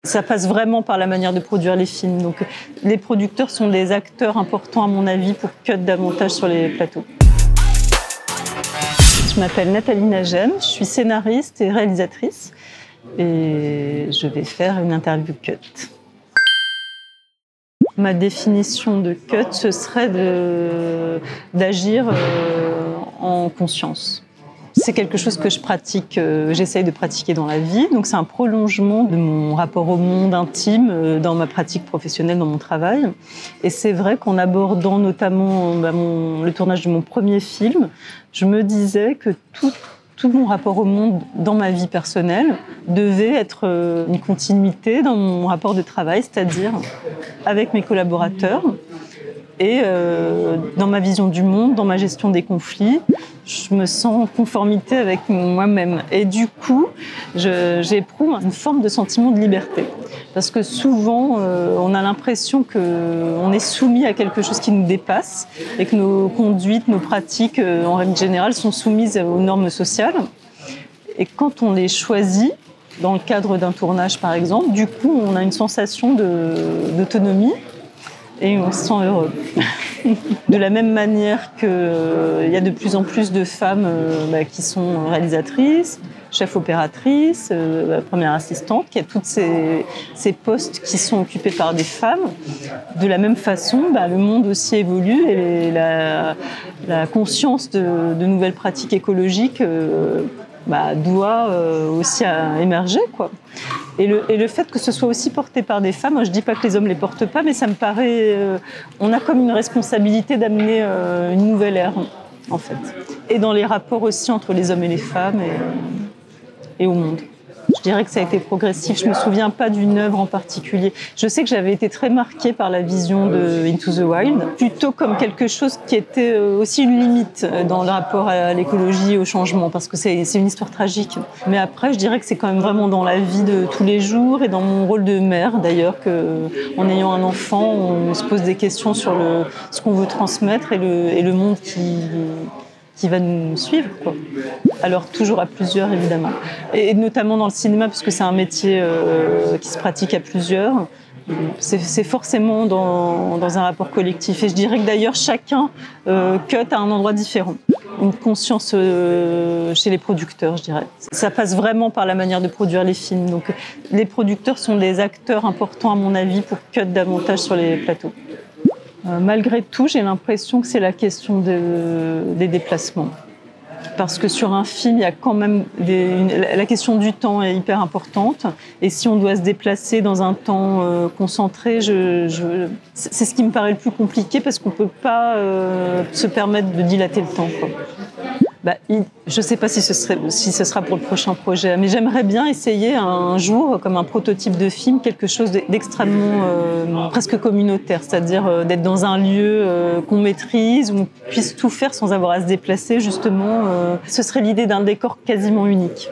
Ça passe vraiment par la manière de produire les films. Donc, les producteurs sont des acteurs importants, à mon avis, pour cut davantage sur les plateaux. Je m'appelle Nathalie Nagem, je suis scénariste et réalisatrice. Et je vais faire une interview cut. Ma définition de cut, ce serait d'agir en conscience. C'est quelque chose que je pratique, j'essaye de pratiquer dans la vie. Donc c'est un prolongement de mon rapport au monde intime dans ma pratique professionnelle, dans mon travail. Et c'est vrai qu'en abordant notamment le tournage de mon premier film, je me disais que tout mon rapport au monde dans ma vie personnelle devait être une continuité dans mon rapport de travail, c'est-à-dire avec mes collaborateurs et dans ma vision du monde, dans ma gestion des conflits. Je me sens en conformité avec moi-même. Et du coup, j'éprouve une forme de sentiment de liberté. Parce que souvent, on a l'impression qu'on est soumis à quelque chose qui nous dépasse et que nos conduites, nos pratiques, en règle générale, sont soumises aux normes sociales. Et quand on les choisit, dans le cadre d'un tournage par exemple, du coup, on a une sensation d'autonomie et on se sent heureux. De la même manière qu'il y a de plus en plus de femmes qui sont réalisatrices, chef opératrice, première assistante, qu'il y a tous ces postes qui sont occupés par des femmes. De la même façon, le monde aussi évolue et la conscience de nouvelles pratiques écologiques doit aussi émerger, quoi. Et le fait que ce soit aussi porté par des femmes, je ne dis pas que les hommes ne les portent pas, mais ça me paraît... on a comme une responsabilité d'amener une nouvelle ère, en fait. Et dans les rapports aussi entre les hommes et les femmes et au monde. Je dirais que ça a été progressif. Je ne me souviens pas d'une œuvre en particulier. Je sais que j'avais été très marquée par la vision de Into the Wild, plutôt comme quelque chose qui était aussi une limite dans le rapport à l'écologie et au changement, parce que c'est une histoire tragique. Mais après, je dirais que c'est quand même vraiment dans la vie de tous les jours et dans mon rôle de mère, d'ailleurs, qu'en ayant un enfant, on se pose des questions sur ce qu'on veut transmettre et le monde qui va nous suivre, quoi. Alors toujours à plusieurs, évidemment. Et notamment dans le cinéma, parce que c'est un métier qui se pratique à plusieurs. C'est forcément dans un rapport collectif. Et je dirais que d'ailleurs, chacun cut à un endroit différent. Une conscience chez les producteurs, je dirais. Ça passe vraiment par la manière de produire les films. Donc les producteurs sont des acteurs importants, à mon avis, pour cut davantage sur les plateaux. Malgré tout, j'ai l'impression que c'est la question des déplacements. Parce que sur un film, il y a quand même la question du temps est hyper importante. Et si on doit se déplacer dans un temps concentré, c'est ce qui me paraît le plus compliqué parce qu'on ne peut pas se permettre de dilater le temps, quoi. Je ne sais pas si ce sera pour le prochain projet, mais j'aimerais bien essayer un jour, comme un prototype de film, quelque chose d'extrêmement presque communautaire, c'est-à-dire d'être dans un lieu qu'on maîtrise, où on puisse tout faire sans avoir à se déplacer, justement. Ce serait l'idée d'un décor quasiment unique.